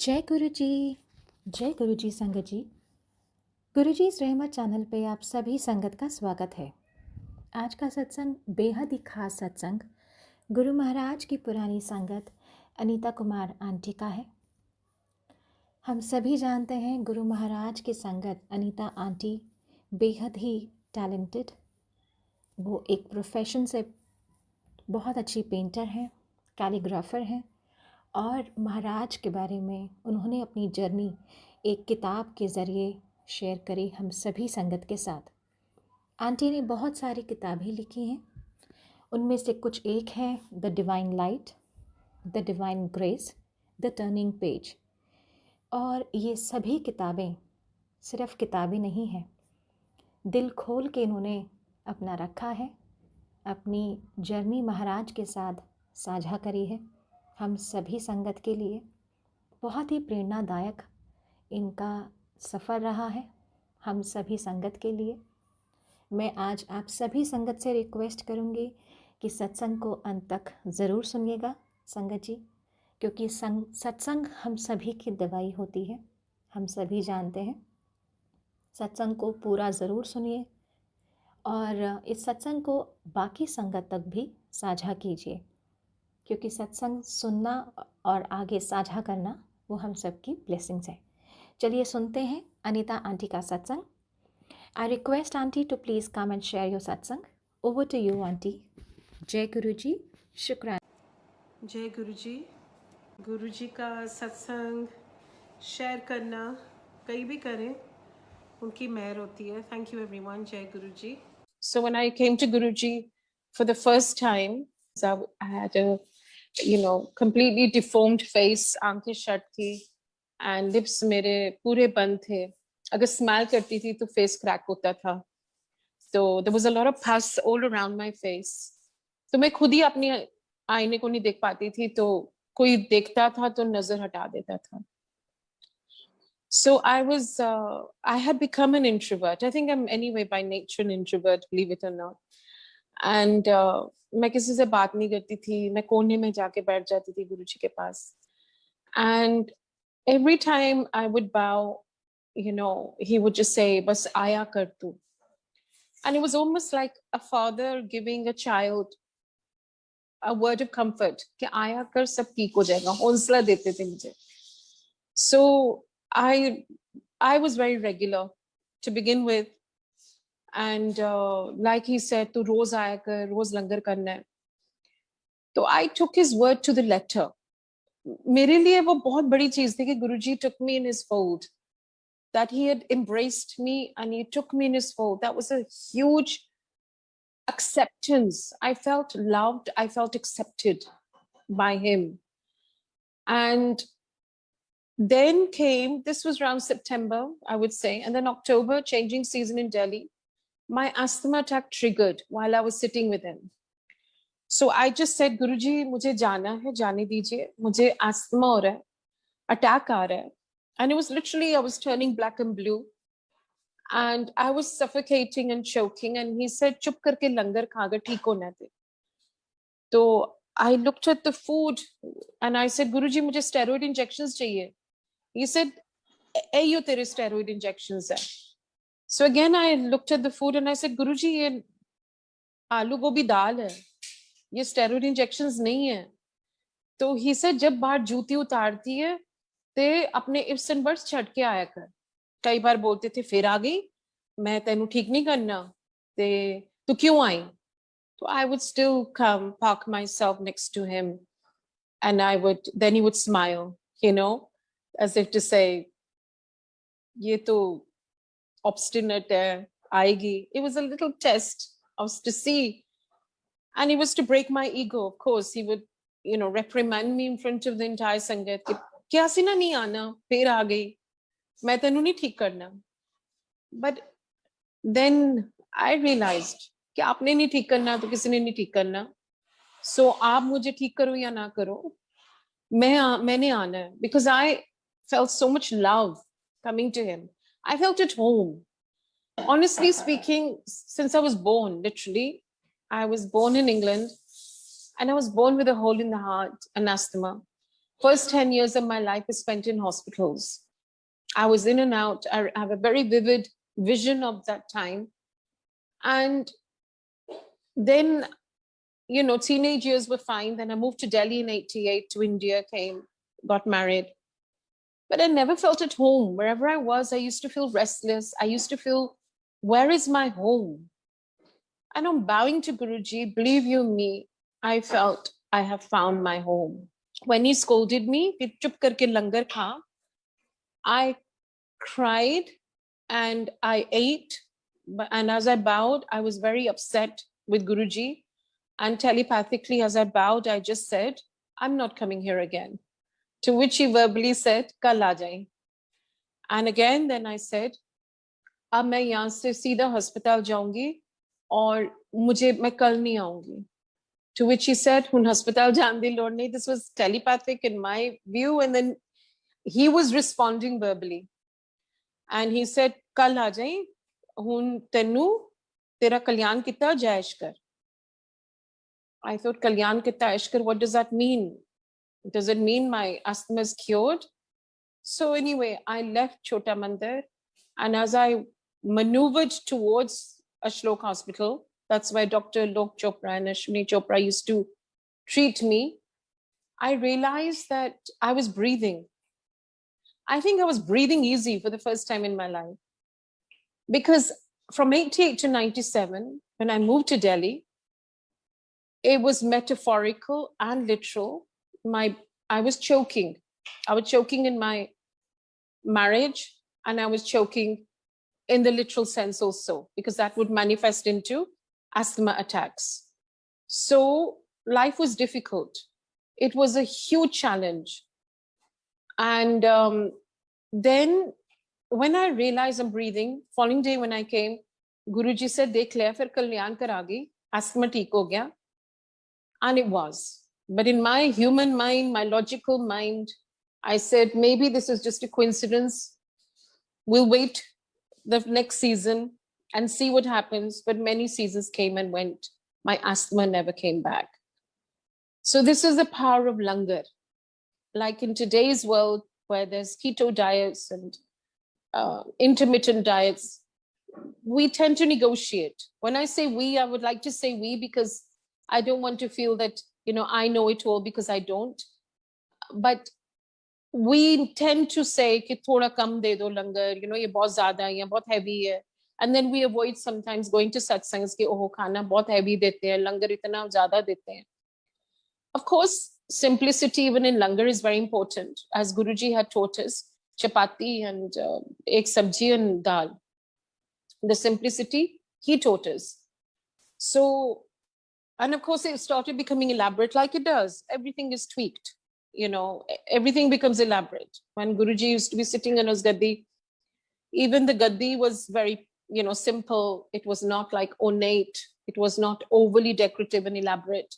जय गुरु जी। जय गुरु जी संगत जी। गुरुजी's रहमत चैनल पे आप सभी संगत का स्वागत है। आज का सत्संग बेहद ही खास सत्संग गुरु महाराज की पुरानी संगत अनीता कुमार आंटी का है। हम सभी जानते हैं गुरु महाराज की संगत अनीता आंटी बेहद ही टैलेंटेड, वो एक प्रोफेशन से बहुत अच्छी पेंटर हैं, कैलीग्राफर हैं और महाराज के बारे में उन्होंने अपनी जर्नी एक किताब के ज़रिए शेयर करी हम सभी संगत के साथ। आंटी ने बहुत सारी किताबें लिखी हैं, उनमें से कुछ एक है the divine light, the divine grace, the turning page. और ये सभी किताबें सिर्फ किताबें नहीं हैं, दिल खोल के इन्होंने अपना रखा है, अपनी जर्नी महाराज के साथ साझा करी है हम सभी संगत के लिए। बहुत ही प्रेरणादायक इनका सफ़र रहा है हम सभी संगत के लिए। मैं आज आप सभी संगत से रिक्वेस्ट करूंगी कि सत्संग को अंत तक ज़रूर सुनिएगा संगत जी, क्योंकि सत्संग हम सभी की दवाई होती है, हम सभी जानते हैं। सत्संग को पूरा ज़रूर सुनिए और इस सत्संग को बाकी संगत तक भी साझा कीजिए, क्योंकि सत्संग सुनना और आगे साझा करना वो हम सबकी ब्लेसिंग्स है। चलिए सुनते हैं अनीता आंटी का सत्संग। I request aunty to please come and share your satsang. Over to you aunty. जय गुरु जी। शुक्रान। जय गुरु जी का सत्संग शेयर करना कहीं भी करें, उनकी मेहर होती है। Thank you everyone. जय गुरु जी। So when I came to Guruji for the first time, I had a completely deformed face, आंखें शट थी and lips मेरे पूरे बंद थे। अगर स्माइल करती थी तो फेस क्रैक होता था। So there was a lot of pus all around my face. तो मैं खुद ही अपनी आईने को नहीं देख पाती थी, तो कोई देखता था तो नजर हटा देता था। So I had become an introvert. I think I'm anyway by nature an introvert, believe it or not. And मैं किसी से बात नहीं करती थी, मैं कोने में जाके बैठ जाती थी गुरुजी के पास। And every time I would bow, he would just say, "बस आया कर तू." And it was almost like a father giving a child a word of comfort कि आया कर, सब ठीक हो जाएगा, हौसला देते थे मुझे। So I was very regular to begin with, and like he said, तू रोज आया कर, रोज लंगर करना है। तो I took his word to the letter. मेरे लिए वो बहुत बड़ी चीज थी कि गुरुजी took me in his fold, that he had embraced me and he took me in his fold. That was a huge acceptance. I felt loved, I felt accepted by him. And then came, this was around September, I would say, and then October, changing season in Delhi. My asthma attack triggered while I was sitting with him. So I just said, Guruji, मुझे जाना है, जाने दीजिए, मुझे asthma हो रहा है, attack आ रहा है. And it was literally, I was turning black and blue. And I was suffocating and choking. And he said, चुप करके लंगर खाकर ठीक होना दे. So I looked at the food and I said, Guruji, मुझे steroid injections चाहिए. He said, "Yo tere steroid injections hai." So again, I looked at the food and I said, Guruji, ye aloo gobi dal hai. Ye steroid injections nahi hai. So he said, जब बाहर जूती उतारती है, ते अपने ifs and buts छट के आया कर. कई बार बोलते थे, फिर आ गई, मैं तेनू ठीक नहीं करना, ते तू क्यों आई? So I would still come, park myself next to him, and then he would smile, as if to say, ये तो obstinate hai, aayegi. It was a little test to see. And it was to break my ego, of course. He would, reprimand me in front of the entire Sangat. Kya sina nahi aana, phir aa gayi. Main tenu nahi theek karna. But then I realized कि आपने नहीं ठीक करना तो किसी ने नहीं ठीक करना. So आप मुझे ठीक करो या ना करो, मैंने आना है. Because I felt so much love coming to him. I felt at home. Honestly speaking, since I was born, literally, I was born in England and I was born with a hole in the heart, an asthma. First 10 years of my life is spent in hospitals. I was in and out. I have a very vivid vision of that time. And then, you know, teenage years were fine. Then I moved to Delhi in 88, to India, came, got married. But I never felt at home. Wherever I was, I used to feel restless. I used to feel, where is my home? And on bowing to Guruji, believe you me, I felt I have found my home. When he scolded me, कि चुप करके लंगर खा, I cried and I ate. And as I bowed, I was very upset with Guruji. And telepathically, as I bowed, I just said, I'm not coming here again. To which he verbally said, Kal aa jaye. And again, then I said, अब मैं यहाँ से सीधा hospital जाऊंगी और मैं कल नहीं आऊंगी. To which he said, "Hun hospital jaan di lord nahi." This was telepathic in my view. And then he was responding verbally. And he said, "Kal aa jaye, hun tenu tera kalyan kita jaish kar." I thought, kalyan kita jaish kar, what does that mean? Does it mean my asthma is cured? So anyway, I left Chota Mandir. And as I maneuvered towards Ashlok Hospital, that's where Dr. Lok Chopra and Ashwini Chopra used to treat me, I realized that I was breathing. I think I was breathing easy for the first time in my life. Because from 88 to 97, when I moved to Delhi, it was metaphorical and literal. I was choking. I was choking in my marriage, and I was choking in the literal sense also, because that would manifest into asthma attacks. So life was difficult. It was a huge challenge. And then when I realized I'm breathing, following day when I came, Guruji said, "Dekh le, fir kalyan karagi, asthma theek ho gaya." And it was. But in my human mind, my logical mind, I said, maybe this is just a coincidence. We'll wait the next season and see what happens. But many seasons came and went. My asthma never came back. So this is the power of langar. Like in today's world, where there's keto diets and intermittent diets, we tend to negotiate. When I say we, I would like to say we, because I don't want to feel that, you know, I know it all, because I don't. But we tend to say कि थोड़ा कम दे दो लंगर, you know, ये बहुत ज़्यादा है, ये बहुत heavy है. And then we avoid sometimes going to satsangs कि ओह खाना बहुत heavy देते हैं, लंगर इतना ज़्यादा देते हैं. Of course, simplicity even in langar is very important. As Guruji had taught us, chapati and ek sabji and dal. The simplicity he taught us. So, and of course it started becoming elaborate like it does. Everything is tweaked. You know, everything becomes elaborate. When Guruji used to be sitting on his gaddi, even the gaddi was very, you know, simple. It was not like ornate. It was not overly decorative and elaborate.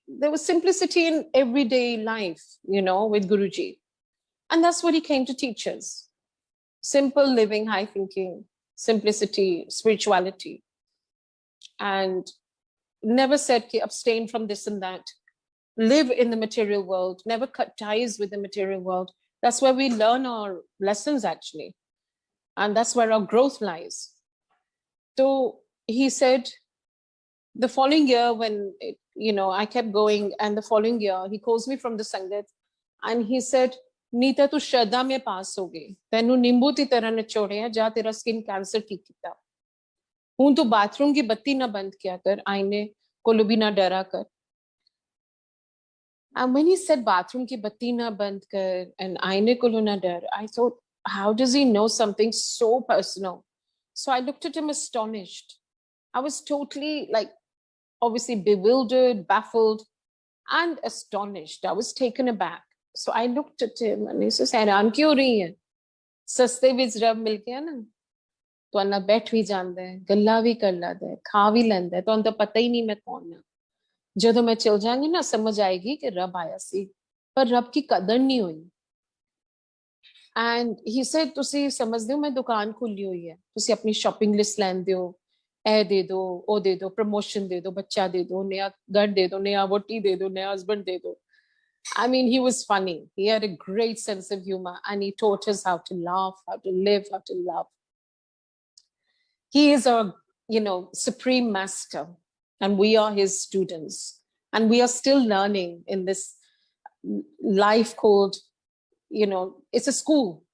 There was simplicity in everyday life, you know, with Guruji. And that's what he came to teach us. Simple living, high thinking, simplicity, spirituality. And never said, abstain from this and that. Live in the material world, never cut ties with the material world. That's where we learn our lessons, actually. And that's where our growth lies. So he said, the following year when, you know, I kept going, and the following year, he calls me from the sangat, and he said, "Nita, tu shraddha mein paas ho gayi. Tenu nimbu ti tarah nichode hai, ja tera skin cancer theek kita. Hun tu bathroom ki batti na band kiya kar, aine ko bhi na dara kar." And when he said bathroom ki batti na band kar and aine ko na dar, I thought, how does he know something so personal? So I looked at him astonished. I was totally like, obviously bewildered, baffled, and astonished. I was taken aback. So I looked at him and he says, "हैरान क्यों रही है? सस्ते विच रब मिल गया ना, तो अन्ना बैठ भी जांदा है, गल्ला भी कर लादा है, खा भी लैंदा है, तो तो पता ही नहीं मैं कौन हां. ਜਦੋਂ मैं चल जाऊंगी ना, समझ आएगी कि रब आया सी, पर रब की कदर नहीं हुई." And he said, "तुसी समझदे हो मैं दुकान खुली हुई है, तुसी अपनी शॉपिंग लिस्ट लैंदे हो, ए दे दो, प्रमोशन दे दो, बच्चा दे दो, नया घर दे दो, नया वोटी दे दो, नया हस्बैंड दे दो. I mean, he was funny. He had a great sense of humor, and he taught us how to laugh, how to live, how to love. He is our, supreme master, and we are his students. And we are still learning in this life called, it's a school.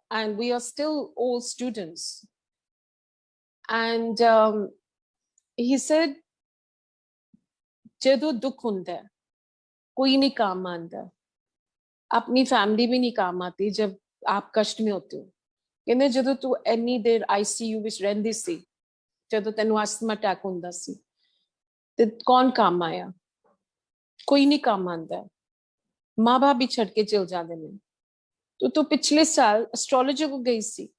And we are still all students. And he said, जदों दुख हुंदा है कोई नहीं काम आंदा, अपनी family भी नहीं काम आती जब आप कष्ट में होते हो। कहंदे जदों तू इन्नी देर ICU विच रहिंदी सी, जदों तैनू अस्थमा अटैक हुंदा सी, ते कौन काम आया? कोई नहीं काम आंदा, माँ बाप भी छड़ के चल जाते हैं। तो पिछले साल एस्ट्रोलॉजर को गई सी,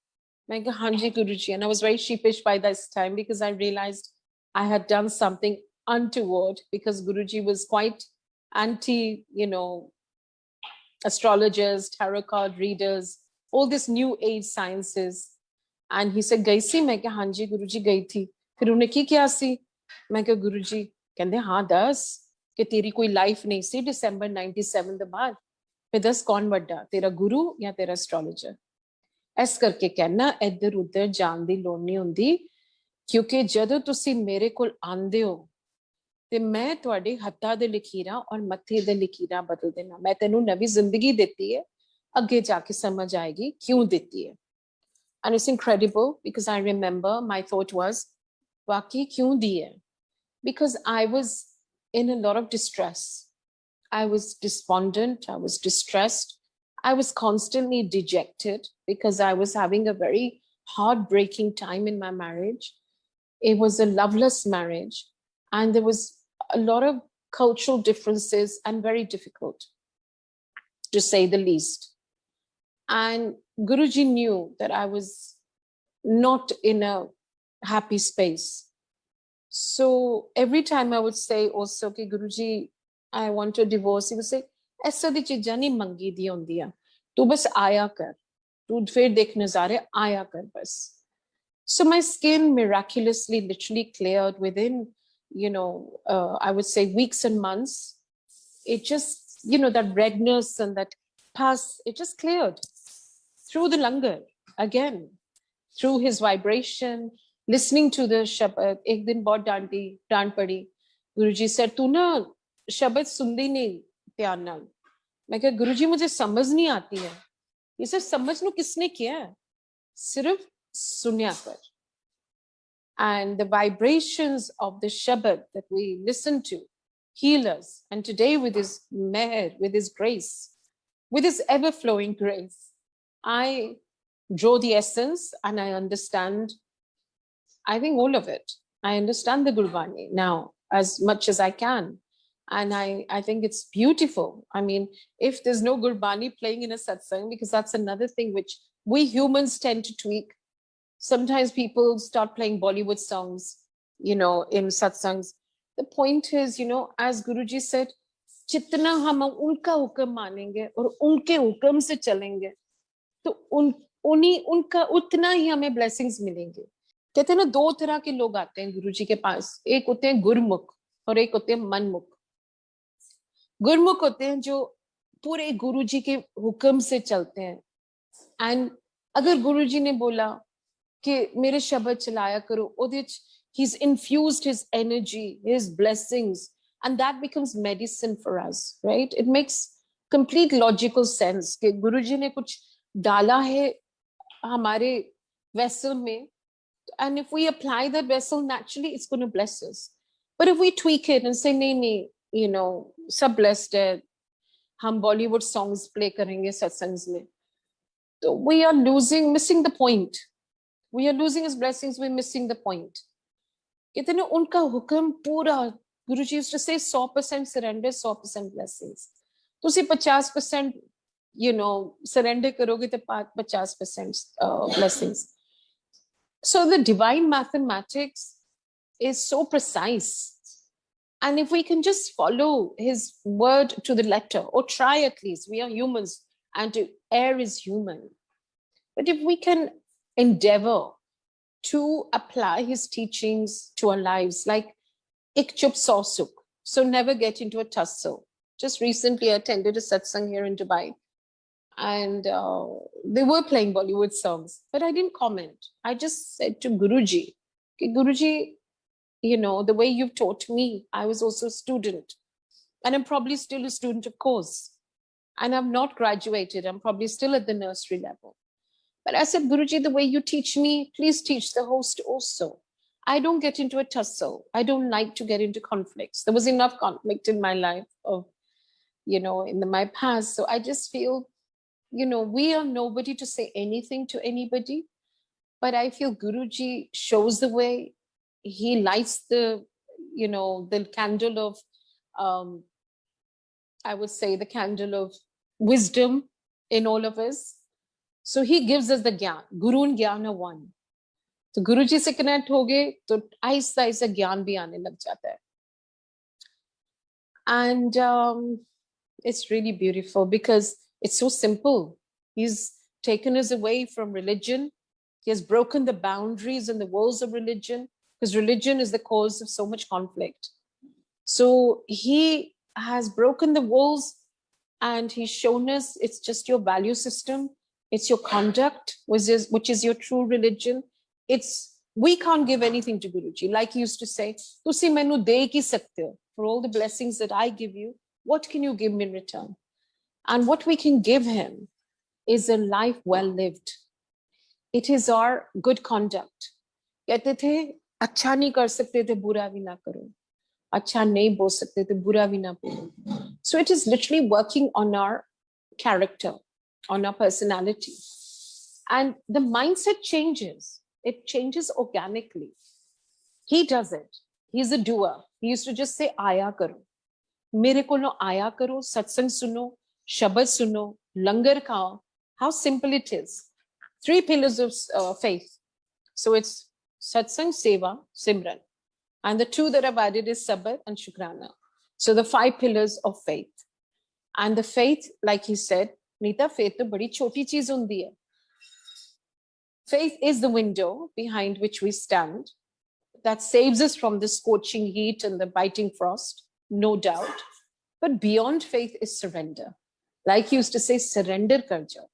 मैं कहा हाँ जी गुरुजी, and I was very sheepish by this time because I realized I had done something untoward, because Guruji was quite anti, astrologers, tarot card readers, all this new age sciences. And he said, गई सी? मैं कहा हाँ जी गुरुजी गई थी। फिर उन्हें की क्या सी? मैं कहा गुरुजी, कहंदे हाँ दस कि तेरी कोई लाइफ नहीं सी December 97 ਦੇ बाद। फिर दस कौन ਵੱਡਾ, तेरा गुरु या तेरा एस्ट्रोलॉजर? इस करके कहना इधर उधर जान दी लोड़ नहीं हुंदी, क्योंकि जदों तुसी मेरे कोल आंदे हो ते मैं तुहाडे हत्थां दे लकीरां और मत्थे दे लकीरां बदल देना। मैं तैनू नवी जिंदगी देती है, अगे जाके समझ आएगी क्यों देती है। And it's incredible because I remember my thought was, वाकई क्यों दी है? Because I was in a lot of distress. I was despondent, I was distressed, I was constantly dejected because I was having a very heartbreaking time in my marriage. It was a loveless marriage, and there was a lot of cultural differences and very difficult, to say the least. And Guruji knew that I was not in a happy space. So every time I would say also, okay, Guruji, I want a divorce, he would say, ऐसा दी चीज़ां नहीं मंगी दी होंदियां, तू बस आया कर, तू फिर देख नज़ारे आया कर बस. So my skin miraculously, literally cleared within, I would say weeks and months. It just, that redness and that pus, it just cleared through the langar again, through his vibration, listening to the Shabad. एक दिन बहुत डांट पड़ी. Guruji said, तू ना शब्द सुनती नहीं ध्यान नाल. मैं कहा गुरुजी मुझे समझ नहीं आती है. He said, समझ नु किसने किया है? सिर्फ सुनिया कर. And the vibrations of the Shabad that we listen to heal us. And today with his meher, with his grace, with his ever-flowing grace, I draw the essence and I understand, I think all of it. I understand the Gurbani now as much as I can. And I think it's beautiful. I mean, if there's no Gurbani playing in a satsang, because that's another thing which we humans tend to tweak. Sometimes people start playing Bollywood songs, in satsangs. The point is, as Guruji said, जितना हम उनका हुक्म मानेंगे और उनके हुक्म से चलेंगे, तो उनका उतना ही हमें blessings मिलेंगे. कहते हैं ना, दो तरह के लोग आते हैं गुरुजी के पास. एक होते हैं गुरमुख और एक होते हैं मनमुख. गुरमुख होते हैं जो पूरे गुरुजी के हुक्म से चलते हैं. एंड अगर गुरुजी ने बोला कि मेरे शब्द चलाया करो, ओदे he's infused his energy, his blessings, and that becomes medicine for us, right? It makes complete logical sense कि गुरुजी ने कुछ डाला है हमारे vessel में, and if we apply that vessel, naturally it's going to bless us. But if we tweak it and say नहीं, सब blessed है, हम Bollywood songs play करेंगे सत्संग्स में, तो we are missing the point. We are losing his blessings, we're missing the point. कहते ना उनका हुक्म पूरा, Guruji used to say 100% surrender, 100% blessings. तो उसी 50%, surrender करोगे तो 50% blessings. So the divine mathematics is so precise. And if we can just follow his word to the letter, or try at least, we are humans and to err is human. But if we can endeavor to apply his teachings to our lives, like ik chup saw suk, so never get into a tussle. Just recently, I attended a satsang here in Dubai, and they were playing Bollywood songs, but I didn't comment. I just said to Guruji, "Okay, Guruji, you know, the way you've taught me, I was also a student, and I'm probably still a student, of course, and I'm not graduated. I'm probably still at the nursery level. But I said, Guruji, the way you teach me, please teach the host also. I don't get into a tussle. I don't like to get into conflicts. There was enough conflict in my life of, you know, in my past. So I just feel, you know, we are nobody to say anything to anybody. But I feel Guruji shows the way. He lights the, you know, the candle of, I would say the candle of wisdom in all of us. So he gives us the gyan. Guru and gyan are one. तो गुरुजी से connect हो गए तो आहिस्ता आहिस्ता ज्ञान भी आने लग जाता है. And it's really beautiful because it's so simple. He's taken us away from religion. He has broken the boundaries and the walls of religion, because religion is the cause of so much conflict. So he has broken the walls and he's shown us it's just your value system. It's your conduct, which is your true religion. We can't give anything to Guruji. Like he used to say, "Tusi mainu de ki sakte ho. For all the blessings that I give you, what can you give me in return?" And what we can give him is a life well lived. It is our good conduct. कहते थे अच्छा नहीं कर सकते थे बुरा भी ना करो, अच्छा नहीं बोल सकते थे बुरा भी ना बोलो. So it is literally working on our character, on our personality, and the mindset changes. It changes organically. He does it. He's a doer. He used to just say, "Aya karo." Mere ko no aya karo, satsang suno, shabad suno, langar khao. How simple it is. 3 pillars of faith. So it's satsang, seva, simran. And the 2 that I've added is sabad and shukrana. So the 5 pillars of faith. And the faith, like he said, Nita, faith to badi choti cheez hundi hai. Faith is the window behind which we stand that saves us from the scorching heat and the biting frost, no doubt. But beyond faith is surrender. Like he used to say, surrender kar jao.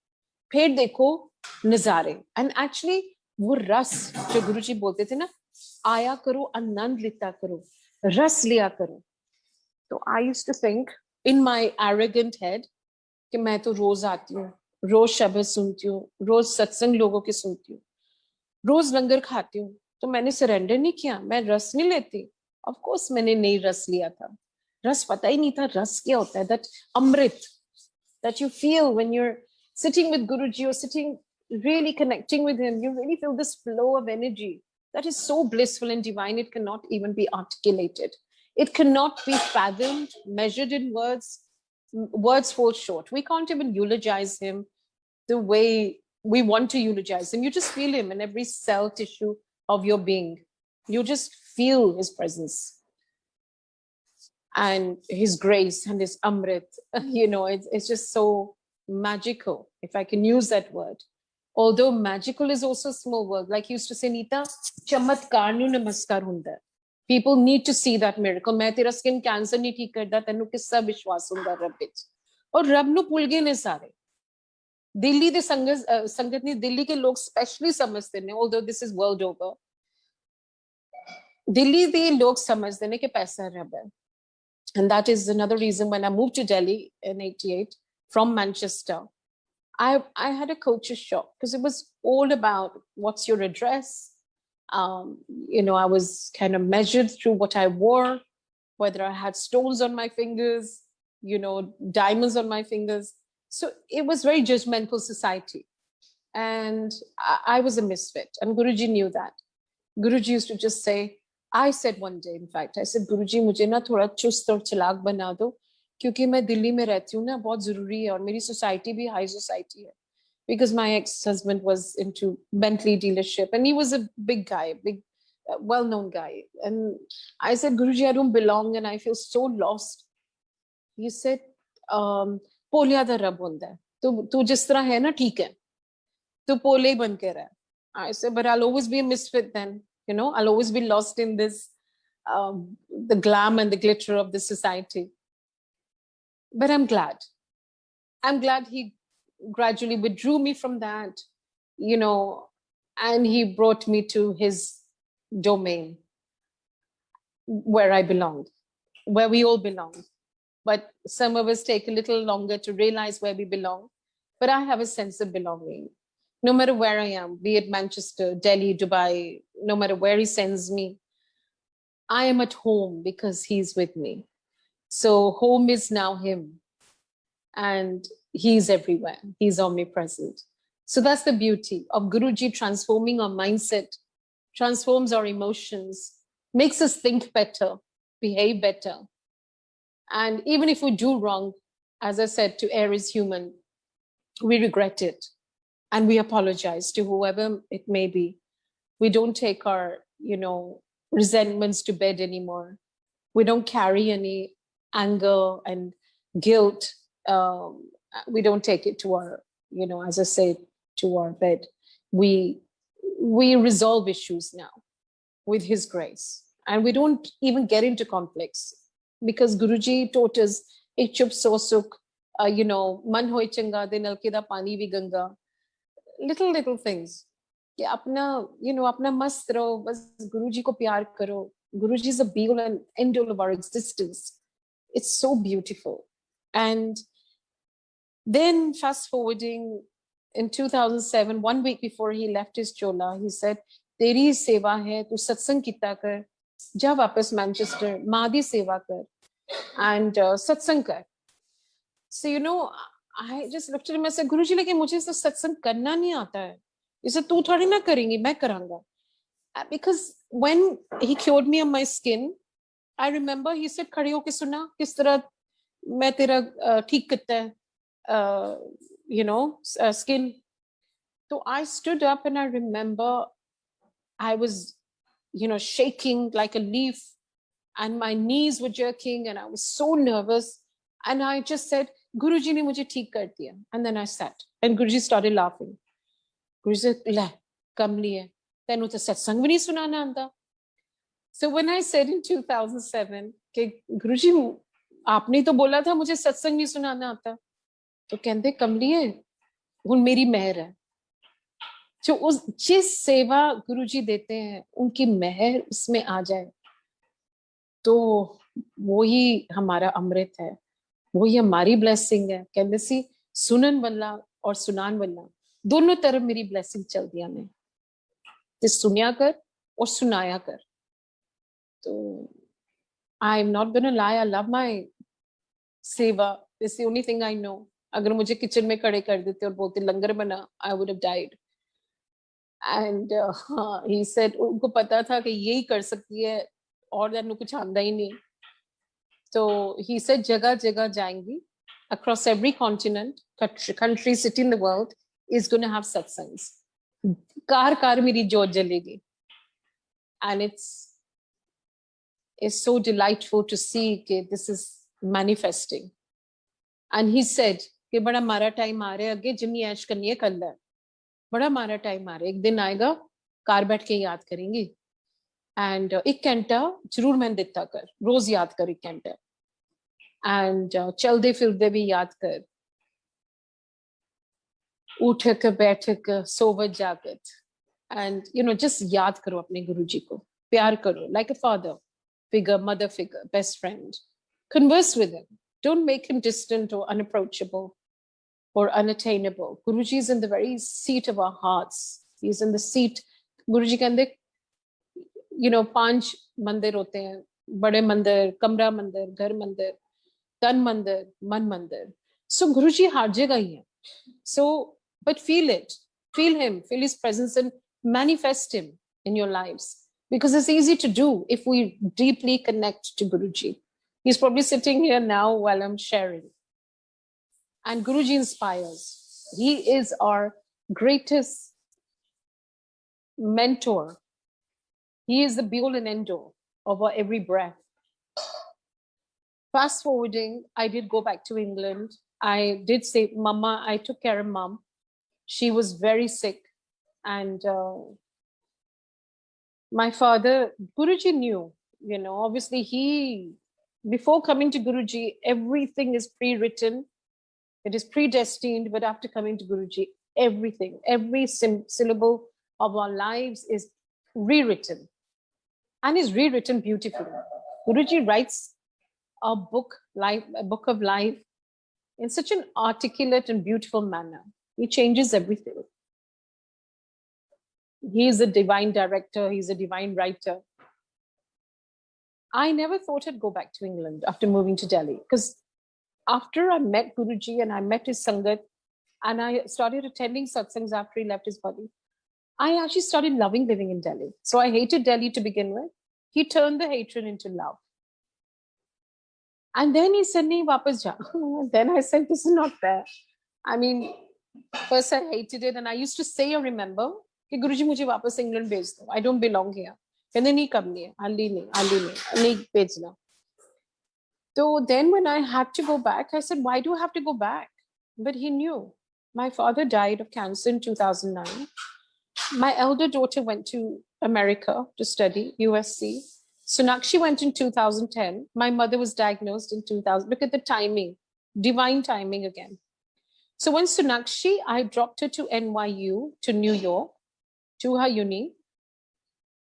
Phir dekho nazare. And actually, wo ras jo Guruji bolte the na, आया करो आनंद लेता करो रस लिया करो. So I used to think in my arrogant head कि मैं तो रोज आती हूँ, रोज शब्द सुनती हूँ, रोज सत्संग लोगों की सुनती हूँ, रोज लंगर खाती हूँ, तो मैंने सरेंडर नहीं किया, मैं रस नहीं लेती. ऑफ कोर्स मैंने नहीं रस लिया था. रस पता ही नहीं था रस क्या होता है. दैट अमृत that you feel when you're sitting with Guruji or sitting really connecting with him, you really feel this flow of energy that is so blissful and divine, it cannot even be articulated. It cannot be fathomed, measured in words. Words fall short. We can't even eulogize him the way we want to eulogize him. You just feel him in every cell tissue of your being. You just feel his presence and his grace and his amrit. You know, it's just so magical, if I can use that word. Although magical is also a small word. Like he used to say, Nita, chamatkar nu namaskar hunda. People need to see that miracle. मैं तेरा skin cancer नहीं ठीक करता, तेनू किस्सा विश्वास हुंदा रब विच. और रब नू भुल गए ने सारे. दिल्ली दे संगत नहीं, दिल्ली के लोग स्पेशली समझते ने, although this is world over. Delhi दे लोग समझते ने कि पैसा रब है. And that is another reason when I moved to Delhi in '88 from Manchester, I had a culture shock because it was all about what's your address. You know, I was kind of measured through what I wore, whether I had stones on my fingers, you know, diamonds on my fingers. So it was very judgmental society. And I was a misfit. And Guruji knew that. Guruji used to just say, I said one day, in fact, I said, Guruji, मुझे ना थोड़ा चुस्त और चालाक बना दो, क्योंकि मैं दिल्ली में रहती हूँ ना, बहुत जरूरी है, और मेरी society भी high society है. Because my ex-husband was into Bentley dealership, and he was a big guy, big, well-known guy. And I said, Guruji, I don't belong, and I feel so lost. He said, polio दा रब होंदा है, तू जिस तरह है ना ठीक है, तू पोले बन के रह. I said, but I'll always be a misfit then. You know, I'll always be lost in this, the glam and the glitter of the society. But I'm glad. I'm glad he gradually withdrew me from that, and he brought me to his domain where I belonged, where we all belong. But some of us take a little longer to realize where we belong. But I have a sense of belonging. No matter where I am, be it Manchester, Delhi, Dubai, no matter where he sends me, I am at home because he's with me. So home is now him. And he's everywhere. He's omnipresent. So that's the beauty of Guruji transforming our mindset, transforms our emotions, makes us think better, behave better. And even if we do wrong, as I said, to err is human, we regret it. And we apologize to whoever it may be. We don't take our, resentments to bed anymore. We don't carry any anger and guilt. We don't take it to our, as I say, to our bed. We resolve issues now with his grace. And we don't even get into conflicts because Guruji taught us, ek chup so sukh, man hoy changa, de nalke da pani vi ganga. Little things. कि अपना मस्त रहो, बस गुरुजी को प्यार करो. Guruji is the be all and end all of our existence. It's so beautiful. And then fast forwarding in 2007, 1 week before he left his chola, he said, तेरी सेवा है, तू सत्संग किता कर, जा वापस मैनचेस्टर, माँ दी सेवा कर, and सत्संग कर. So, I just looked at him and said, Guruji, लेकिन मुझे तो सत्संग करना नहीं आता है. He said, तू थोड़ी ना करेंगी, मैं करांगा. Because when he cured me of my skin, I remember he said, खड़ी होके सुना, किस तरह मैं तेरा ठीक करता है, skin. So I stood up and I remember I was, shaking like a leaf and my knees were jerking and I was so nervous. And I just said, Guruji ne mujhe theek kar diya. And then I sat and Guruji started laughing. Guruji said, le, kamli hai. Tenu to satsang bhi nahi sunana aanda. So when I said in 2007, कि Guruji, आपने तो बोला था मुझे सत्संग नहीं सुनाना आता, तो कहते कमली है, हुन मेरी मेहर है. जो उस जिस सेवा गुरुजी देते हैं, उनकी मेहर उसमें आ जाए, तो वो ही हमारा अमृत है, वो ही हमारी ब्लेसिंग है. कहते सी सुनन वाला और सुनान वाला दोनों तरफ मेरी ब्लेसिंग चल दिया ने, ते सुनिया कर और सुनाया कर. तो I'm not gonna lie, I love my seva. It's the only thing I know. अगर मुझे किचन में खड़े कर देते और बोलते लंगर बना, I would have died. And he said उनको पता था कि यही कर सकती है और उन्हें कुछ आंदा ही नहीं. So he said जगह जगह जाएंगी, across every continent, country, city in the world is going to have satsangs. Car car मेरी जोत जलेगी. And it's so delightful to see that this is manifesting. And he said कि बड़ा मारा time आ रहा है, अगे जिन्नी ऐश करनी है कर ले, बड़ा मारा टाइम आ रहा है, एक दिन आएगा कार बैठ के याद करेंगी. एंड एक घंटा जरूर मैं दिता कर, रोज याद कर एक घंटा. एंड चलते फिरते भी याद कर, उठक बैठक सोवत जागत. एंड जस्ट याद करो अपने गुरुजी को, प्यार करो, like a father figure, mother figure, best friend. Converse with him. Don't make him distant or unapproachable or unattainable. Guruji is in the very seat of our hearts. He's in the seat. Guruji कहते, पांच मंदिर होते हैं, बड़े मंदिर, कमरा मंदिर, घर मंदिर, तन मंदिर, मन मंदिर. So Guruji हर जगह ही है. So, but feel it, feel him, feel his presence and manifest him in your lives. Because it's easy to do if we deeply connect to Guruji. He's probably sitting here now while I'm sharing. And Guruji inspires. He is our greatest mentor. He is the be-all and end-all of our every breath. Fast forwarding, I did go back to England. I did say, Mama, I took care of Mom. She was very sick. And my father, Guruji knew, obviously he Before coming to Guruji, everything is pre-written. It is predestined. But after coming to Guruji, everything, every syllable of our lives is rewritten, and is rewritten beautifully. Guruji writes a book of life in such an articulate and beautiful manner. He changes everything. He is a divine director. He's a divine writer. I never thought I'd go back to England after moving to Delhi, because after I met Guruji and I met his sangat, and I started attending satsangs after he left his body, I actually started loving living in Delhi. So I hated Delhi to begin with. He turned the hatred into love. And then he said, nahi, wapas ja. Then I said, this is not fair. I mean, first I hated it, and I used to say, I remember, कि Guruji मुझे वापस England भेज दो. I don't belong here. कहने नहीं करनी है, हाली नहीं भेजना. So then when I had to go back, I said, why do I have to go back? But he knew. My father died of cancer in 2009. My elder daughter went to America to study, USC. Sonakshi went in 2010. My mother was diagnosed in 2000. Look at the timing, divine timing again. So when Sonakshi, I dropped her to NYU, to New York, to her uni.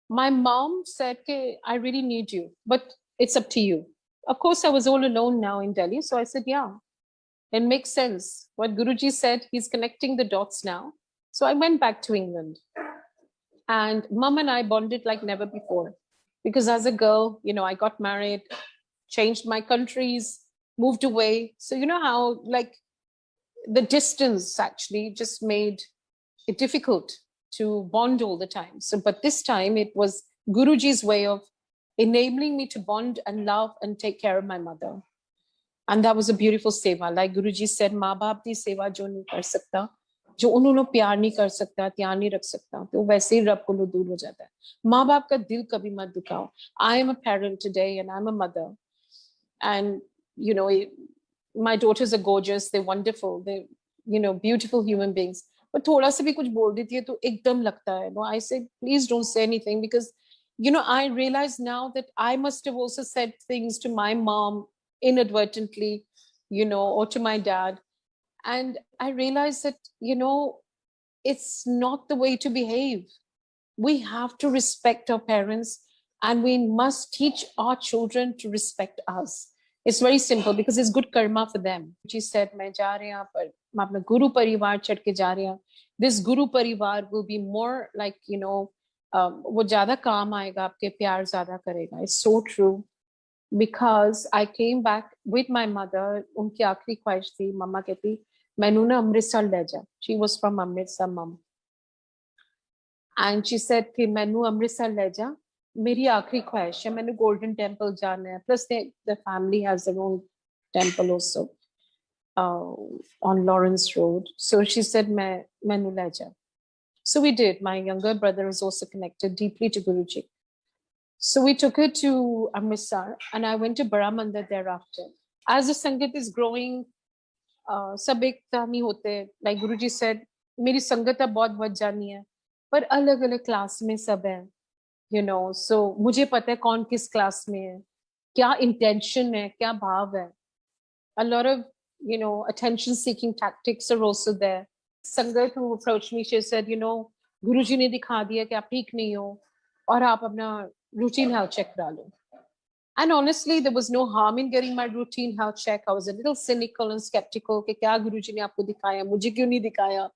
My mom said, okay, I really need you, but it's up to you. Of course, I was all alone now in Delhi. So I said, yeah, it makes sense. What Guruji said, he's connecting the dots now. So I went back to England. And Mom and I bonded like never before. Because as a girl, you know, I got married, changed my countries, moved away. So you know how like the distance actually just made it difficult to bond all the time. So, but this time it was Guruji's way of enabling me to bond and love and take care of my mother. And that was a beautiful seva. Like Guruji said, माँ बाप दी सेवा जो नहीं कर सकता, जो उन्होंने प्यार नहीं कर सकता, ध्यान नहीं रख सकता, तो वैसे ही रब को दूर हो जाता है. माँ बाप का दिल कभी मत दुखाओ. I am a parent today and I'm a mother. And, you know, my daughters are gorgeous. They're wonderful. They're, you know, beautiful human beings. But थोड़ा सा भी कुछ बोल देती है तो एकदम लगता है. No, I say, please don't say anything, because, you know, I realize now that I must have also said things to my mom inadvertently, you know, or to my dad. And I realized that, you know, it's not the way to behave. We have to respect our parents, and we must teach our children to respect us. It's very simple, because it's good karma for them. She said, मैं जा रहे हैं पर मैं अपना गुरु परिवार छड़ के जा रहे हैं. This Guru परिवार will be more like, you know, वो ज़्यादा काम आएगा, आपके प्यार ज़्यादा करेगा. It's so true. Because I came back with my mother. उनकी आखिरी ख्वाहिश थी, मम्मा कहती मैनू ना अमृतसर ले जा. She was from Amritsar, mom. And she said कि मैनू अमृतसर ले जा, मेरी आखिरी ख्वाहिश है, मैंने गोल्डन टेम्पल जाना है. Plus the family has their own temple also on Lawrence Road. So she said मैनू ले जा. So we did. My younger brother is also connected deeply to Guruji. So we took her to Amritsar, and I went to Baramandir thereafter. As the Sangat is growing, सब एकता नहीं होते. Like Guruji said, मेरी संगत अब बहुत बढ़ जानी है, पर अलग अलग क्लास में सब है, you know. So मुझे पता है कौन किस क्लास में है, क्या intention है, क्या भाव है. A lot of, you know, attention-seeking tactics are also there. Sangat who approached me, she said, you know, Guruji ने दिखा दिया कि आप ठीक नहीं हो, और आप अपना routine health check करा लो. And honestly, there was no harm in getting my routine health check. I was a little cynical and skeptical. कि क्या गुरुजी ने आपको दिखाया, मुझे क्यों नहीं दिखाया?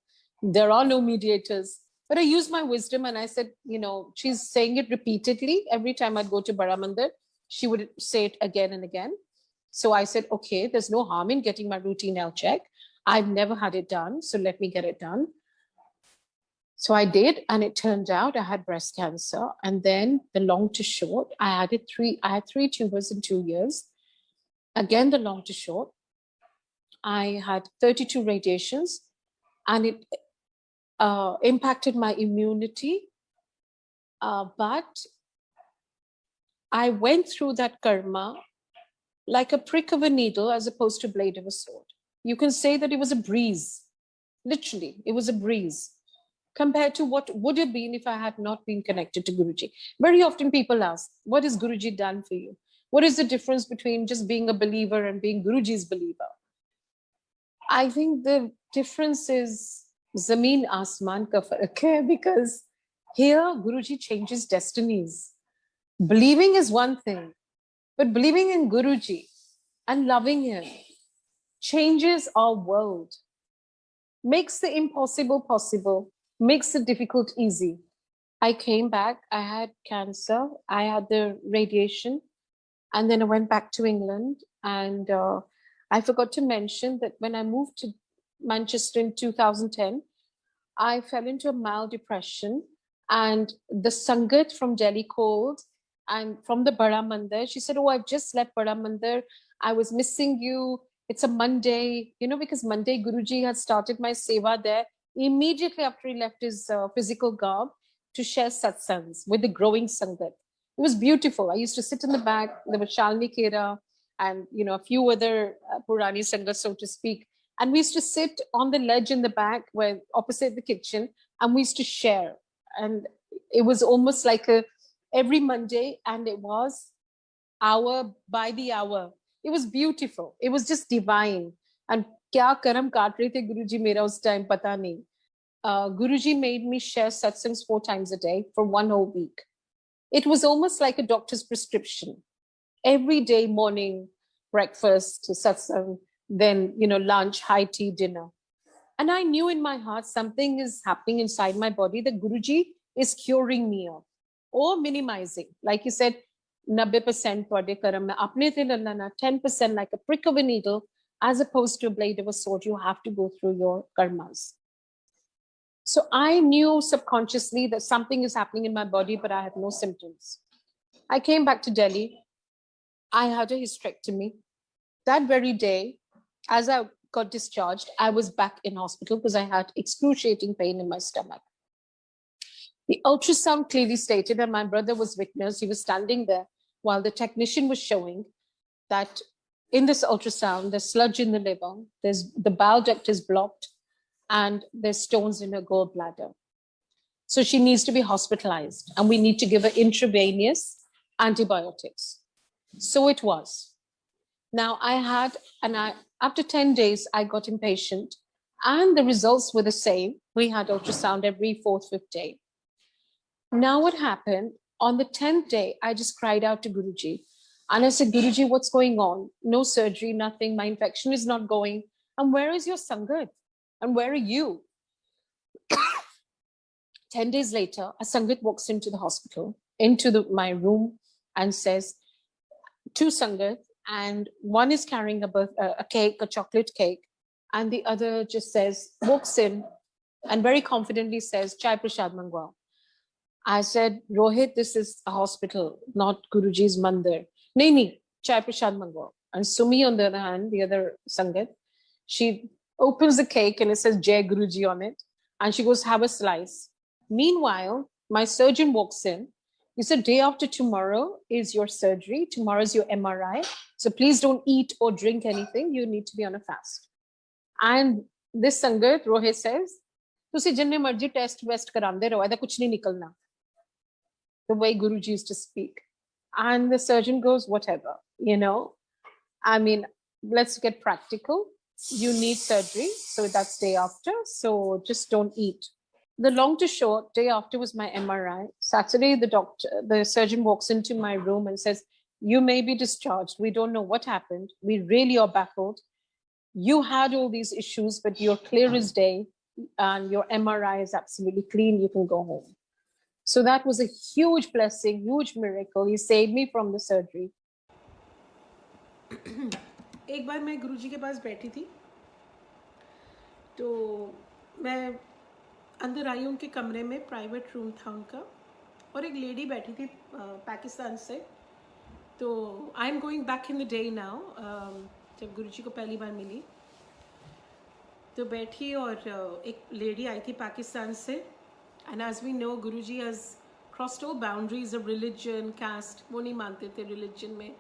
There are no mediators. But I used my wisdom and I said, you know, she's saying it repeatedly. Every time I'd go to Baramandir, she would say it again and again. So I said, okay, there's no harm in getting my routine health check. I've never had it done, so let me get it done. So I did, and it turned out I had breast cancer. And then the long to short, I had three tumors in 2 years. Again, the long to short, I had 32 radiations, and it impacted my immunity. But I went through that karma like a prick of a needle as opposed to a blade of a sword. You can say that it was a breeze. Literally, it was a breeze compared to what would have been if I had not been connected to Guruji. Very often people ask, what has Guruji done for you? What is the difference between just being a believer and being Guruji's believer? I think the difference is Zameen Asman ka farak hai, because here Guruji changes destinies. Believing is one thing, but believing in Guruji and loving him changes our world, makes the impossible possible, makes the difficult easy. I came back, I had cancer, I had the radiation, and then I went back to England. And I forgot to mention that when I moved to Manchester in 2010, I fell into a mild depression, and the sangat from Delhi called, and from the Bada Mandir, she said, "Oh, I've just left Bada Mandir. I was missing you. It's a Monday, because Monday Guruji had started my seva there immediately after he left his physical garb to share satsangs with the growing sangat. It was beautiful. I used to sit in the back. There was Shalini Kera and a few other Purani sanghas, so to speak. And we used to sit on the ledge in the back, where opposite the kitchen, and we used to share. And it was almost like every Monday, and it was hour by the hour. It was beautiful. It was just divine. And kya karam kaat rahe the Guruji mera us time pata nahi. Guruji made me share satsangs 4 times a day for 1 whole week. It was almost like a doctor's prescription. Every day, morning, breakfast, satsang, then, lunch, high tea, dinner. And I knew in my heart something is happening inside my body that Guruji is curing me of, or minimizing. Like you said, 90% ਤੁਹਾਡੇ ਕਰਮ ਮੈਂ ਆਪਣੇ ਤੇ ਲੈ ਲੈਣਾ, 10% like a prick of a needle, as opposed to a blade of a sword. You have to go through your karmas. So I knew subconsciously that something is happening in my body, but I had no symptoms. I came back to Delhi. I had a hysterectomy. That very day, as I got discharged, I was back in hospital because I had excruciating pain in my stomach. The ultrasound clearly stated, and my brother was witness, he was standing there while the technician was showing that in this ultrasound, there's sludge in the liver, the bile duct is blocked, and there's stones in her gallbladder. So she needs to be hospitalized, and we need to give her intravenous antibiotics. So it was. Now after 10 days, I got impatient, and the results were the same. We had ultrasound every 4th, 5th day. Now what happened, on the 10th day, I just cried out to Guruji. And I said, Guruji, what's going on? No surgery, nothing. My infection is not going. And where is your sangat? And where are you? 10 days later, a sangat walks into the hospital, into my room, and says, 2 sangat, and one is carrying a cake, a chocolate cake, and the other just walks in, and very confidently says, Chai Prashad Mangwa. I said, Rohit, this is a hospital, not Guruji's mandir. Nahi, Chai Prashad Mangwa. And Sumi, on the other hand, the other sangat, she opens the cake and it says Jai Guruji on it. And she goes, have a slice. Meanwhile, my surgeon walks in. He said, day after tomorrow is your surgery. Tomorrow is your MRI. So please don't eat or drink anything. You need to be on a fast. And this sangat, Rohit says, तुसी जिन्ने मर्जी test waste करांदे रहो, ऐसा कुछ नहीं निकलना. The way Guruji used to speak. And the surgeon goes, whatever, I mean, let's get practical. You need surgery. So that's day after. So just don't eat. The long to short, day after was my MRI. Saturday, the surgeon walks into my room and says, you may be discharged. We don't know what happened. We really are baffled. You had all these issues, but you're clear as day. And your MRI is absolutely clean. You can go home. So that was a huge blessing, huge miracle. He saved me from the surgery. एक बार मैं गुरुजी के पास बैठी थी, तो मैं अंदर आई, उनके कमरे में प्राइवेट रूम था उनका, और एक लेडी बैठी थी पाकिस्तान से. तो I am going back in the day now. जब गुरुजी को पहली बार मिली तो बैठी, और एक लेडी आई थी पाकिस्तान से. And as we know, Guruji has crossed all boundaries of religion, caste. वो नहीं मानते थे religion में,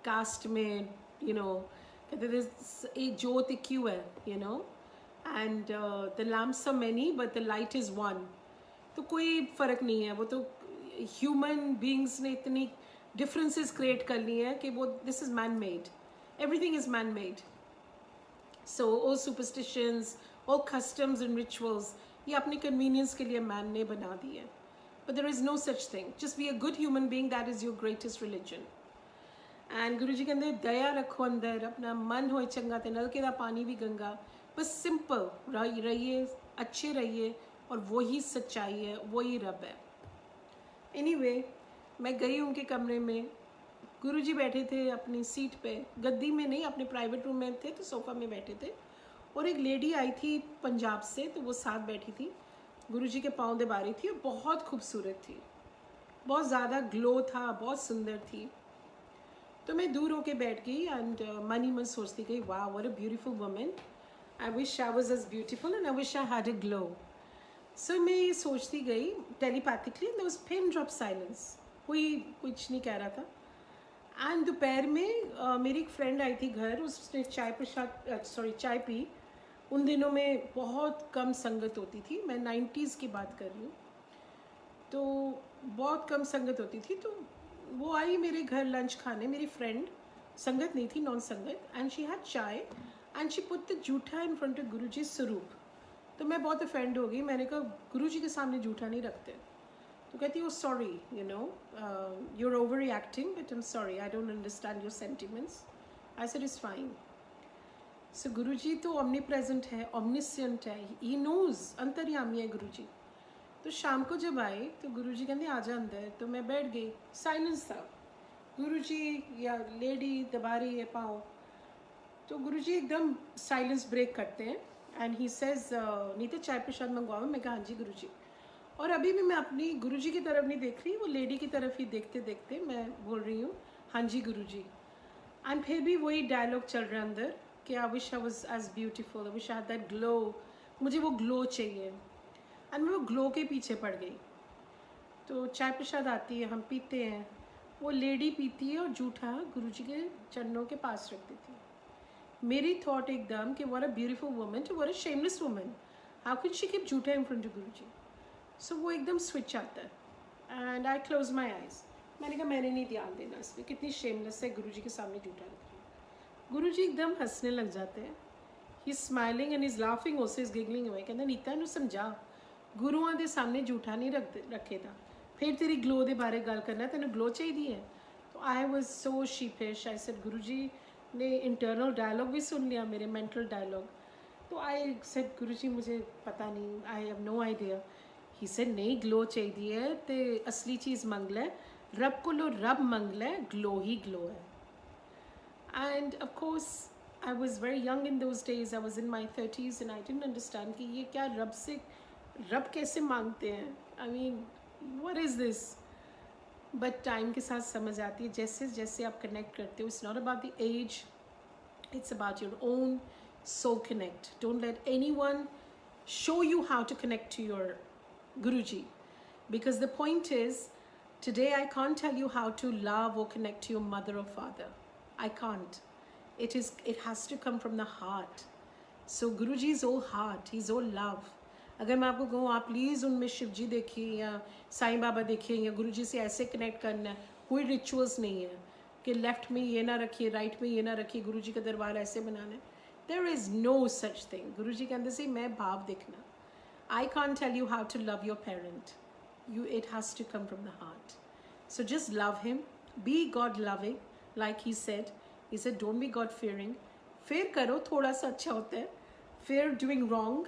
caste में, कहते थे एक ज्योत एक क्यों है, and the lamps are many, but the light is one. तो कोई फ़र्क नहीं है. वो तो human beings ने इतनी डिफरेंसेस क्रिएट कर ली हैं कि वो this is man made, everything is man made. So all superstitions, all customs and rituals ये अपने कन्वीनियंस के लिए मैन ने बना दी है. But there is no such thing, just be a good human being, that is your greatest religion. And Guru ji कहते दया रखो अंदर, अपना मन होए चंगा ते नलके दा पानी भी गंगा. बस सिंपल रहिए, अच्छे रहिए, और वही सच्चाई है, वही रब है. एनीवे, मैं गई उनके कमरे में. गुरुजी बैठे थे अपनी सीट पे, गद्दी में नहीं, अपने प्राइवेट रूम में थे, तो सोफ़ा में बैठे थे. और एक लेडी आई थी पंजाब से, तो वो साथ बैठी थी. गुरुजी के पाँव दबा रही थी और बहुत खूबसूरत थी, बहुत ज़्यादा ग्लो था, बहुत सुंदर थी. तो मैं दूर होके बैठ गई एंड मन ही मन सोचती गई, वाह what a beautiful woman, I wish I was as beautiful and I wish I had a glow. So मैं ये सोचती गई telepathically, there was pin drop silence, कोई कुछ नहीं कह रहा था. एंड दोपहर में मेरी एक फ्रेंड आई थी घर, उसने चाय पी. उन दिनों में बहुत कम संगत होती थी, मैं 90s की बात कर रही हूँ, तो बहुत कम संगत होती थी. तो वो आई मेरे घर लंच खाने, मेरी फ्रेंड, संगत नहीं थी, नॉन संगत, एंड शी हैड चाय एंड शी पुट द जूठा इन फ्रंट ऑफ गुरुजी स्वरूप. तो मैं बहुत ऑफेंड हो गई, मैंने कहा गुरुजी के सामने जूठा नहीं रखते. तो कहती वो sorry, you know, you're overreacting, but I'm sorry, I don't understand your sentiments. I said it's fine. So गुरुजी तो omnipresent है, omniscient है, he knows, अंतर्यामी है गुरुजी. तो शाम को जब आए तो गुरुजी कहते आजा अंदर, तो मैं बैठ गई, साइलेंस था. गुरुजी या लेडी दबा रही है पाँव, तो गुरुजी एकदम साइलेंस ब्रेक करते हैं एंड ही सेज नीता चाय प्रसाद मंगवाओ. मैं कहा हाँ जी गुरुजी. और अभी भी मैं अपनी गुरुजी की तरफ नहीं देख रही, वो लेडी की तरफ ही देखते देखते मैं बोल रही हूँ हाँ जी गुरुजी. एंड फिर भी वही डायलॉग चल रहा है अंदर कि I wish I was as beautiful, I wish I had that glow, मुझे वो ग्लो चाहिए. एंड मैं वो ग्लो के पीछे पड़ गई. तो चाय प्रसाद आती है, हम पीते हैं, वो लेडी पीती है और जूठा गुरुजी के चरणों के पास रख देती है. मेरी थॉट एकदम कि what a beautiful woman, to what a shameless woman, how can she keep जूठा इन फ्रंट ऑफ गुरुजी. सो वो एकदम स्विच आता है and I close my eyes. मैंने कहा मैंने नहीं ध्यान देना इस पर, कितनी शेमलेस है, गुरुजी के सामने जूठा रख रही है. गुरुजी एकदम हंसने लग जाते हैं. He is smiling and is laughing also, is giggling away. कहते नीता नू समझा, गुरुआं दे सामने जूठा नहीं रखे था, फिर तेरी ग्लो दे बारे गल करना, तेन ग्लो चाहिए है. तो I was so शीपिश. I said गुरुजी ने इंटरनल डायलॉग भी सुन लिया, मेरे मेंटल डायलॉग. तो आई सेड गुरुजी मुझे पता नहीं, I have no idea. He said नहीं ग्लो चाहिए है तो असली चीज़ मंग ले, रब को लो रब मंग ले, ग्लो ही ग्लो है. End of course I was very young in those days, I was in my 30s and I didn't understand कि ये क्या रब से, रब कैसे मांगते हैं. I mean what is this. But time के साथ समझ आती है, जैसे जैसे आप कनेक्ट करते हो. It's not about the age, it's about your own soul connect. Don't let anyone show you how to connect to your Guruji, because the point is, today I can't tell you how to love or connect to your mother or father. I can't. It has to come from the heart. So Guruji is all heart, he's all love. अगर मैं आपको कहूँ आप please उनमें शिव जी देखिए या साईं बाबा देखिए या गुरुजी से ऐसे कनेक्ट करना है, कोई रिचुअल्स नहीं है कि लेफ्ट में ये ना रखिए, राइट में ये ना रखिए, गुरुजी का दरबार ऐसे बनाना है. There is no such thing. Guruji के अंदर से मैं भाव देखना. I can't tell you how to love your parent. It has to come from the heart. So just love him, be God loving, like he said. He said don't be God fearing. Fear करो, थोड़ा सा अच्छा होता है. Fear doing wrong,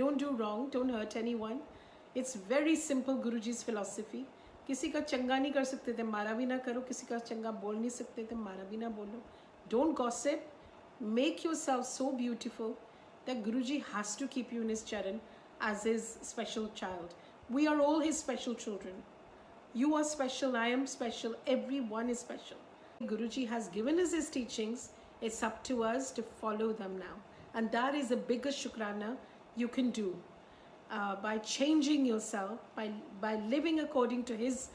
don't do wrong, don't hurt anyone. It's very simple. Guruji's philosophy. किसी का चंगा नहीं कर सकते थे, मारा भी ना करो. किसी का चंगा बोल नहीं सकते थे, मारा भी ना बोलो. Don't gossip. Make yourself so beautiful that Guruji has to keep you in his charan as his special child. We are all his special children. You are special, I am special, everyone is special. Guruji has given us his teachings. It's up to us to follow them now. And that is the biggest shukrana you can do. By changing yourself, by living according to his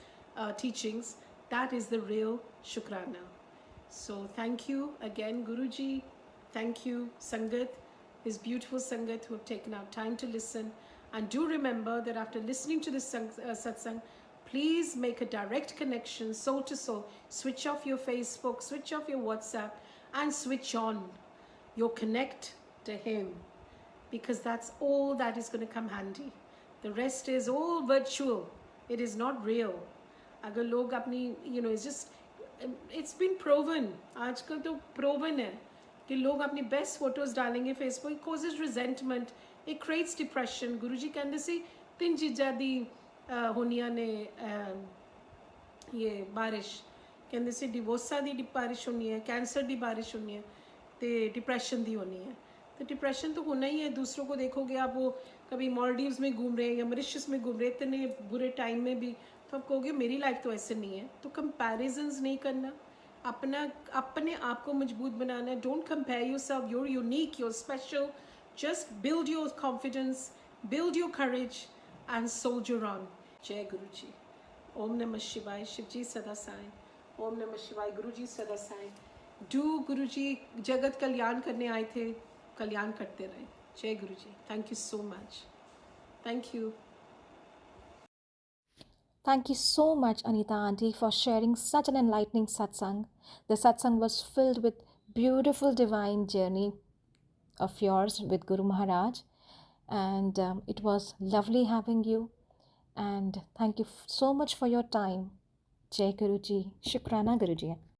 teachings, that is the real shukrana. So thank you again, Guruji. Thank you, Sangat, his beautiful Sangat who have taken out time to listen. And do remember that after listening to this satsang, Please make a direct connection, soul to soul. Switch off your Facebook, switch off your WhatsApp, and switch on your connect to him, because that's all that is going to come handy. The rest is all virtual. It is not real. अगर लोग अपनी it's just, it's been proven, आजकल तो proven है कि लोग अपनी best photos डालेंगे Facebook, it causes resentment, it creates depression. गुरुजी कहते सी 3 चीज़ां दी होनियां ने ये बारिश, कहते सी डिवोर्सा दी बारिश होनी है, कैंसर दी बारिश होनी है, तो डिप्रेशन दी होनी है. तो डिप्रेशन तो होना ही है. दूसरों को देखोगे आप, वो कभी मालदीव्स में घूम रहे हैं या मॉरिशस में घूम रहे, इतने बुरे टाइम में भी, तो आप कहोगे मेरी लाइफ तो ऐसे नहीं है. तो कंपैरिजन्स नहीं करना, अपने आप को मजबूत बनाना है. Don't compare yourself, you're unique, you're special. Just build your confidence, build your courage and soldier on. जय गुरु जी. ओम नमः शिवाय. शिव जी सदा साई. ओम नमः शिवाय. गुरु जी सदा साई. डू गुरु जी जगत कल्याण करने आए थे, कल्याण करते रहे. जय Guru ji. Thank you so much. Thank you. Thank you so much, Anita Aunty, for sharing such an enlightening satsang. The satsang was filled with beautiful divine journey of yours with Guru Maharaj, and it was lovely having you. And thank you so much for your time. Jai Guruji. Shukrana Guruji.